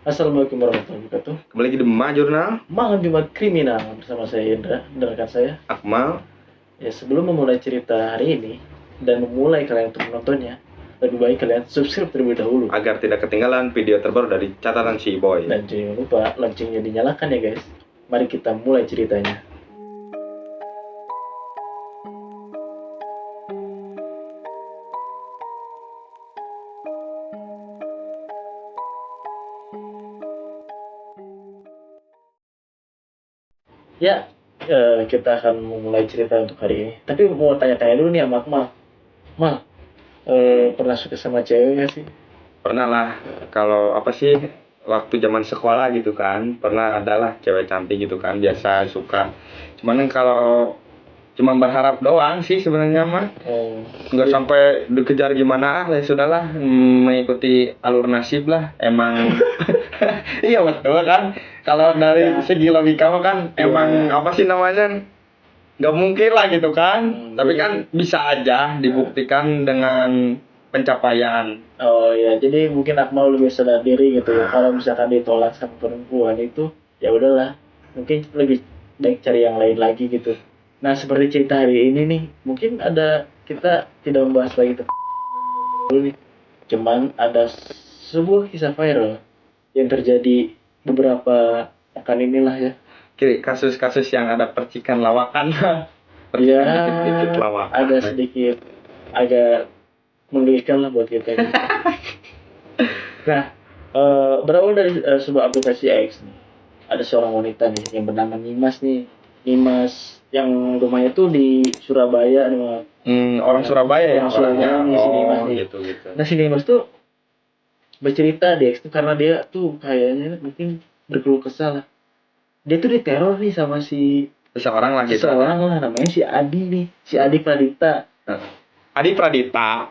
Assalamualaikum warahmatullahi wabarakatuh. Kembali lagi di Ma Jurnal Malam Jumat Kriminal bersama saya Indra dan rekan saya. Akmal. Ya, sebelum memulai cerita hari ini dan memulai kalian untuk menontonnya, lebih baik kalian subscribe terlebih dahulu Agar tidak ketinggalan video terbaru dari catatan si Boy. dan jangan lupa loncengnya dinyalakan ya guys. Mari kita mulai ceritanya. Ya, kita akan memulai cerita untuk hari ini. Tapi mau tanya-tanya dulu nih sama Akmal. Mal, pernah suka sama cewek gak sih? Pernah lah, kalau apa sih, waktu zaman sekolah gitu kan, pernah adalah cewek cantik gitu kan, biasa suka. Cuman kalau cuma berharap doang sih sebenarnya mah, nggak sampai dikejar gimana, ya sudahlah, mengikuti alur nasib lah. Emang iya betul kan, kalau dari segi logika mah kan emang apa sih namanya, nggak mungkin lah gitu kan. Tapi kan bisa aja dibuktikan dengan pencapaian. Oh ya, jadi mungkin Akmal lebih sadar diri gitu ya. Kalau misalkan ditolak sama perempuan itu, ya udahlah. Mungkin lebih baik cari yang lain lagi gitu. Nah, seperti cerita hari ini nih, mungkin ada kita tidak membahas lagi tentang dulu nih. Cuman ada sebuah kisah viral yang terjadi beberapa pekan inilah ya. Kasus-kasus yang ada percikan lawakan. Ya, Percikan lawakan. ada sedikit agak menggelikan lah buat kita. Gitu. Nah, berawal dari sebuah aplikasi X nih. Ada seorang wanita nih yang bernama Nimas nih. Nimas yang rumahnya tuh di Surabaya nih. Orang Surabaya ya Orang Surabaya nih, si Nimas nih. gitu. Nah, si Nimas tuh bercerita di X tuh karena dia tuh kayaknya mungkin berkeluh kesah lah. Dia tuh diteror nih sama Seseorang lah gitu. seseorang lah namanya si Adi nih. Si Adi Pradita. Adi Pradita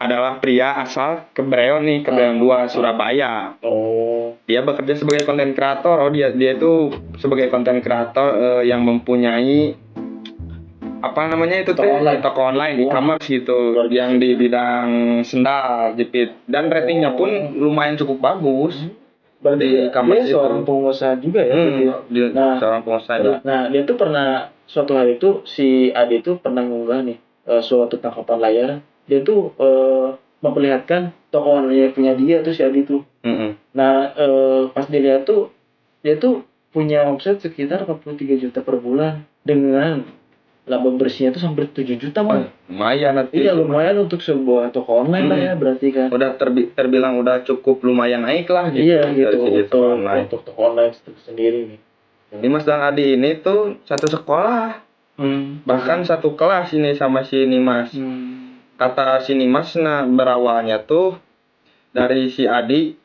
adalah pria asal Kebrayon nih, Kebrayon 2 Surabaya. Oh. Dia bekerja sebagai konten kreator. Dia itu sebagai konten kreator yang mempunyai apa namanya itu toko online e-commerce gitu, yang di bidang sendal jepit, dan ratingnya pun lumayan cukup bagus. Berarti Di e-commerce dia seorang pengusaha juga ya. Nah, seorang pengusaha juga. Nah, dia tuh pernah suatu hari itu si Adi tuh pernah ngunggah nih suatu tangkapan layar. Dia tuh memperlihatkan toko online punya dia tuh si Adi tuh. Nah, pas dilihat tuh dia tuh punya omset sekitar 43 juta per bulan dengan laba bersihnya tuh sampai 7 juta mah. Lumayan nanti. Iya, lumayan untuk sebuah toko online lah ya berarti kan. Udah terbilang udah cukup lumayan naik lah gitu. Iya gitu Untuk toko online sendiri nih. Nimas dan Adi ini tuh satu sekolah. Bahkan satu kelas ini sama si Nimas. Kata si Nimas, nah berawalnya tuh dari si Adi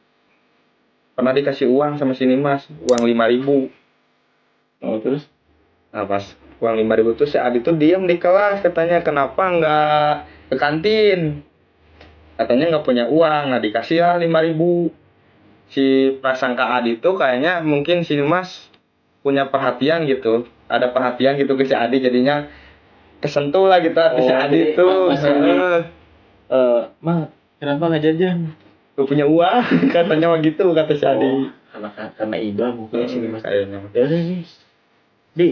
pernah dikasih uang sama si Nimas, uang 5.000. Oh, terus? Nah pas uang 5.000 tuh si Adi tuh diam di kelas, katanya kenapa nggak ke kantin, katanya nggak punya uang. Nah dikasih lah 5.000. Si prasangka Adi tuh kayaknya mungkin si Nimas punya perhatian gitu, ada perhatian gitu ke si Adi, jadinya kesentuh lah gitu hati si Adi tuh. Mal, kenapa nggak jajan? Gue punya uang, katanya begitu kata si Adi. Karena iba mungkin si Dimas. Kayaknya. Ya udah nih, di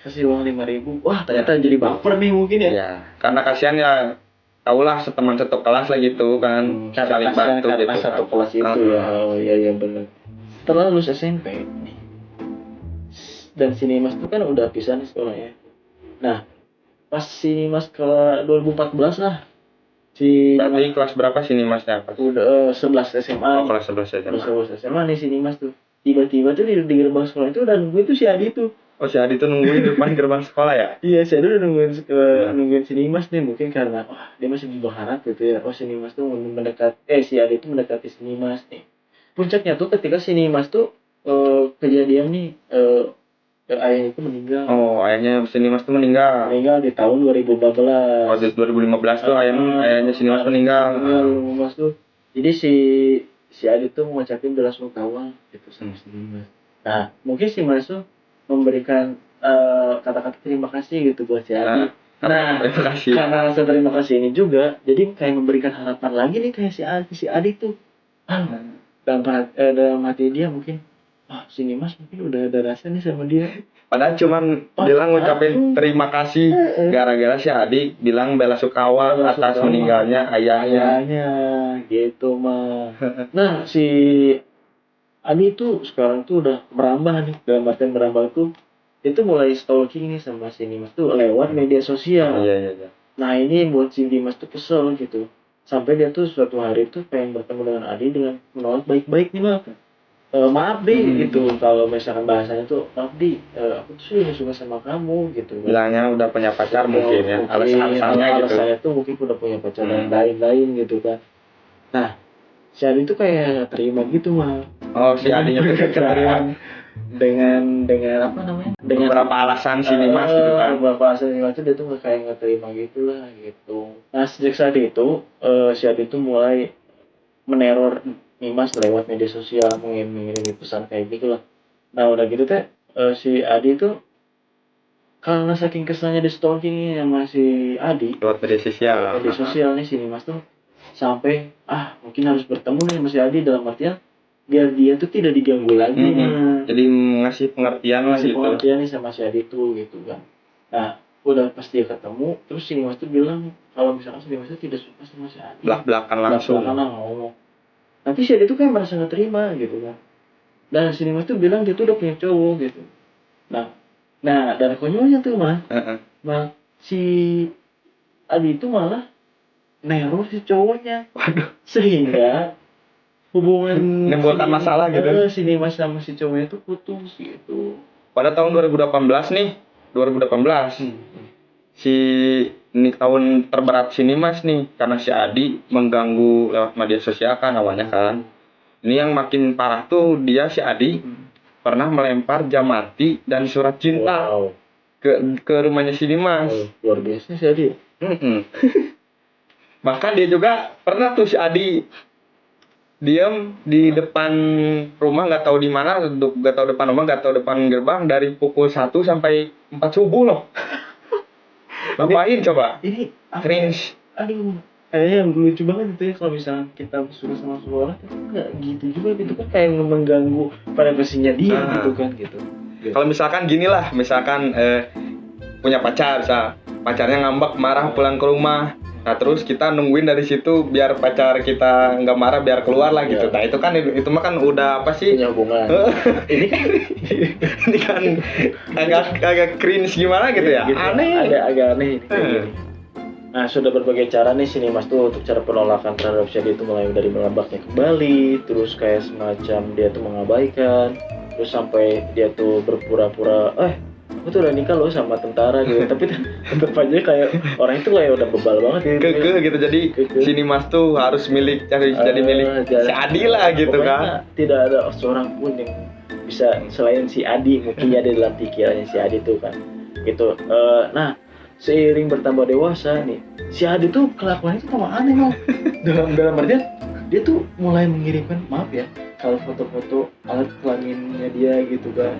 kasih uang 5.000. Wah, ternyata jadi baper nih mungkin ya. Iya, karena kasihan ya, tahulah teman satu kelas lah gitu kan, saling bantu karena gitu. satu kelas itu ya. Oh iya benar. Setelah lulus SMP nih, dan si Dimas tuh kan udah pisah nih sekolahnya. Nah, pas si Dimas ke 2014 lah. Berarti kelas berapa sih Nimasnya? Udah 11 SMA. Oh, kelas 11 SMA. Kelas 11 SMA nih si Dimas tuh. Tiba-tiba tuh di gerbang sekolah itu udah nungguin tuh si Adi tuh. Oh, si Adi tuh nungguin di depan gerbang sekolah ya? Iya, si Adi udah nungguin si Dimas nih, mungkin karena dia masih berharap gitu ya. Oh, si Dimas tuh si Adi tuh mendekati si Dimas nih. Puncaknya tuh ketika si Dimas tuh kejadian nih ayahnya itu meninggal. Oh, ayahnya si Dimas tuh meninggal. Meninggal di tahun 2014. Oh, di 2015 tuh ayahnya si Dimas meninggal. 2015 tuh. Jadi si Adi tuh mengucapin belasungkawa gitu sama si Dimas. Nah, mungkin si Dimas tuh memberikan kata-kata terima kasih gitu buat si Adi. Nah, karena rasa terima kasih ini juga, jadi kayak memberikan harapan lagi nih kayak si Adi tuh. dalam hati dia mungkin, si Nimas mungkin udah ada rasa nih sama dia. Padahal cuman bilang ngucapin terima kasih gara-gara si Adi bilang bela sungkawa atas meninggalnya ayahnya. Gitu mah. Nah, si Adi tuh sekarang tuh udah merambah nih. Dalam artian merambah tuh itu mulai stalking nih sama si Nimas tuh lewat media sosial. Iya. Nah, ini buat si Dimas tuh kesel gitu. Sampai dia tuh suatu hari tuh pengen bertemu dengan Adi dengan menolak baik-baik nih, Bang. Maaf deh gitu, kalau misalkan bahasanya tuh maaf di aku tuh sih suka sama kamu gitu kan. Bilangnya udah punya pacar mungkin ya, alasannya gitu. Alasannya tuh mungkin udah punya pacar dan lain-lain gitu kan. Nah, si Adi tuh kayak nggak terima gitu mah. Oh, si Adinya tuh gak terima dengan apa namanya, dengan beberapa alasan si Nimas gitu kan. beberapa alasan si Nimas tuh dia tuh kayak nggak terima gitu lah gitu. Nah, sejak saat itu si Adi tuh mulai meneror Nimas lewat media sosial, mengirim pesan kayak gitu lah. Nah, udah gitu teh si Adi tuh karena saking keselnya di stalking sama si Adi Lewat media sosial nih si Nimas tuh sampai mungkin harus bertemu nih sama si Adi, dalam artian biar dia tuh tidak diganggu lagi. Jadi ngasih pengertian lah gitu. Pengertian nih sama si Adi tuh gitu kan. Nah, udah pas dia ketemu terus si Nimas tuh bilang kalau misalkan si Nimas tuh tidak suka sama si Adi, Belak-belakan langsung. ngomong. Tapi si Adi tuh kayak merasa gak terima gitu kan. Dan si Nimas tuh bilang dia tuh udah punya cowok gitu. Nah dan konyolnya tuh mah, si Adi itu malah neror si cowoknya. Waduh. Sehingga hubungan menimbulkan masalah gitu. Si Nimas sama si cowoknya tuh putus gitu. Pada tahun 2018 nih, 2018. Ini tahun terberat si Nimas nih, karena si Adi mengganggu lewat media sosial kan awalnya kan. Ini yang makin parah tuh dia si Adi pernah melempar jam mati dan surat cinta ke rumahnya si Nimas. Luar biasa si Adi. Bahkan dia juga pernah tuh si Adi diam di depan rumah, nggak tahu di mana, nggak tahu depan rumah, nggak tahu depan gerbang dari pukul 1 sampai 4 subuh loh. Ngapain coba? Ini cringe. Aduh, kayaknya yang lucu banget itu ya, kalau misalnya kita suka sama seseorang itu nggak gitu juga gitu kan, kayak mengganggu privasinya dia gitu kan gitu. Kalau misalkan gini lah, misalkan punya pacar, pacarnya ngambek marah pulang ke rumah. Nah terus kita nungguin dari situ biar pacar kita nggak marah, biar keluar lah gitu. Nah itu kan mah kan udah apa sih? Punya hubungan. ini kan agak cringe gimana gitu ya? Gitu. Aneh. Agak aneh ini. Nah, sudah berbagai cara nih si Nimas tuh untuk cara penolakan terhadap si Adi itu, mulai dari melambaknya kembali, terus kayak semacam dia tuh mengabaikan, terus sampai dia tuh berpura-pura aku tuh udah nikah loh sama tentara gitu. Tapi tetap aja kayak orang itu kayak udah bebal banget gitu. Gitu. Jadi si Nimas tuh harus jadi milik si Adi lah gitu kan. Tidak ada seorang pun yang bisa selain si Adi mungkin ada dalam pikirannya si Adi tuh kan gitu. Nah, seiring bertambah dewasa nih si Adi tuh kelakuannya tuh tambah aneh loh. dalam artian dia tuh mulai mengirimkan, maaf ya, kalau foto-foto alat kelaminnya dia gitu kan,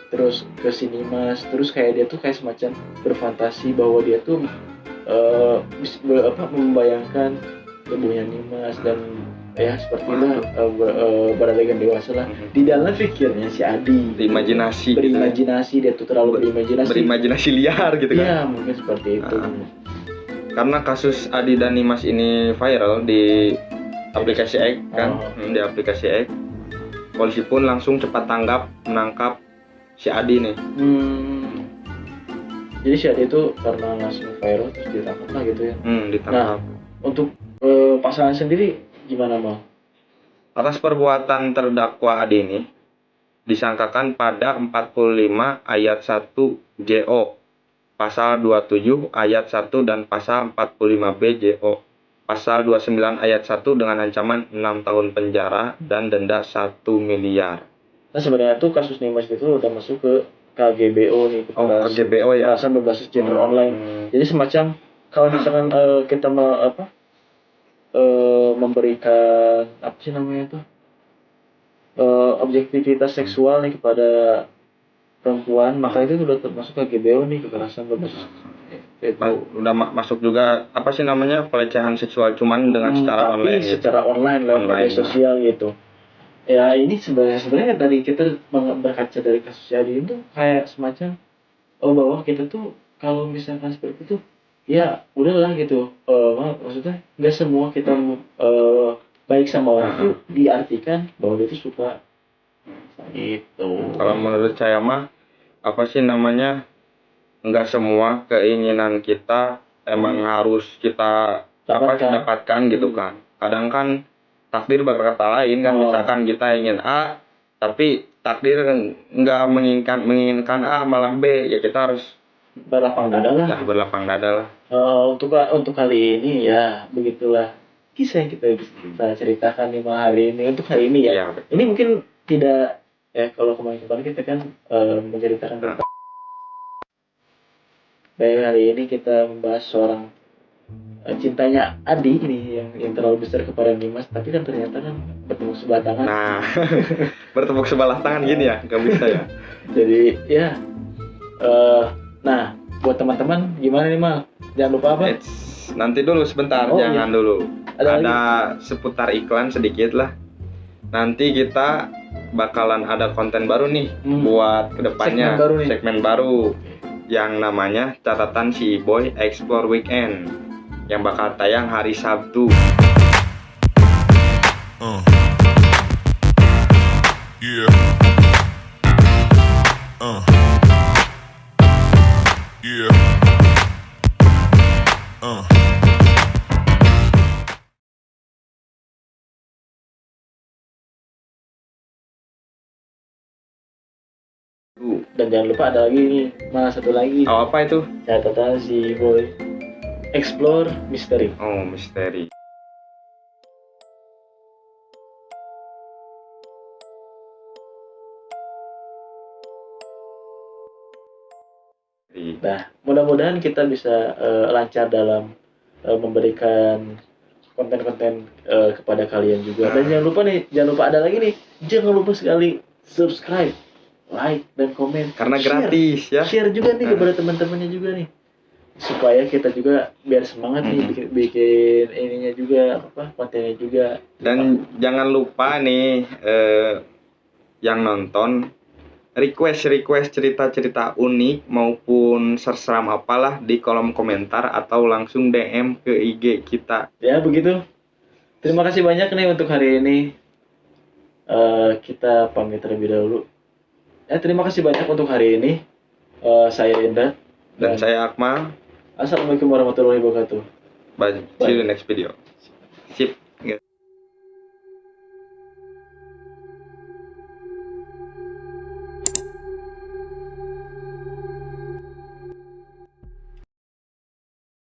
terus ke si Nimas, terus kayak dia tuh kayak semacam berfantasi bahwa dia tuh membayangkan tubuhnya Nimas dan seperti itu beradegan dewasa lah di dalam pikirnya si Adi. Berimajinasi dia tuh terlalu berimajinasi liar gitu kan. Iya, mungkin seperti itu. Karena kasus Adi dan Nimas ini viral di aplikasi X kan, di aplikasi X, polisi pun langsung cepat tanggap menangkap si Adi nih. Jadi si Adi itu karena langsung viral terus ditangkap lah gitu ya. Ditangkap. Nah, untuk pasangan sendiri gimana Mal? Atas perbuatan terdakwa Adi ini disangkakan pada 45 ayat 1 JO, pasal 27 ayat 1 dan pasal 45B JO, pasal 29 ayat 1 dengan ancaman 6 tahun penjara dan denda 1 miliar. Nah sebenarnya tuh kasus Nimas itu udah masuk ke KGBO nih, KGBO ya. Kekerasan berbasis gender online. Jadi semacam kalau misalkan kita memberikan apa sih namanya itu objektivitas seksual nih kepada perempuan, maka itu sudah termasuk KGBO nih, kekerasan berbasis udah masuk juga apa sih namanya pelecehan seksual, cuman dengan secara online. Secara online lewat media sosial gitu. Ya ini sebenarnya dari kita berkaca dari kasus Adi itu kayak semacam bahwa kita tuh kalau misalkan seperti itu ya udahlah gitu. Maksudnya nggak semua kita baik sama orang tuh diartikan bahwa dia tuh suka gitu. Kalau menurut saya mah apa sih namanya, nggak semua keinginan kita emang harus kita dapatkan gitu kan. Kadang kan takdir berkata lain kan, misalkan kita ingin A tapi takdir nggak menginginkan A malah B, ya kita harus Berlapang dada lah. berlapang dada lah. Untuk kali ini ya begitulah kisah yang kita bisa ceritakan di malam hari ini. Untuk hari ini ya. Iya, betul. Ini mungkin tidak ya kalau kemarin kita kan menceritakan tentang baik hari ini kita membahas seorang cintanya Adi ini yang terlalu besar kepada Dimas, tapi kan ternyata kan bertemu sebelah tangan. Nah, bertepuk sebelah tangan gini ya, nggak bisa ya. Jadi ya, nah buat teman-teman gimana nih Mal? Jangan lupa apa? Nanti dulu sebentar, jangan dulu. Ada seputar iklan sedikit lah. Nanti kita bakalan ada konten baru nih buat kedepannya, segmen baru yang namanya catatan si Boy Explore Weekend yang bakal tayang hari Sabtu. Yeah. Yeah. Dan jangan lupa ada lagi nih, Mas, satu lagi. Oh, apa itu? Catatan si Boy Explore Misteri. Oh, misteri. Nah, mudah-mudahan kita bisa lancar dalam memberikan konten-konten kepada kalian juga. Dan jangan lupa ada lagi nih, jangan lupa sekali subscribe, like, dan komen. Karena gratis ya. Share juga nih kepada teman-temannya juga nih, supaya kita juga biar semangat nih bikin ininya juga kontennya juga. Dan jangan lupa nih yang nonton request cerita-cerita unik maupun serseram apalah di kolom komentar atau langsung DM ke IG kita. Ya begitu. Terima kasih banyak nih untuk hari ini. Kita pamit terlebih dahulu. Terima kasih banyak untuk hari ini. Saya Indra dan saya Akmal. Assalamualaikum warahmatullahi wabarakatuh. Bye. See you in the next video. Sip.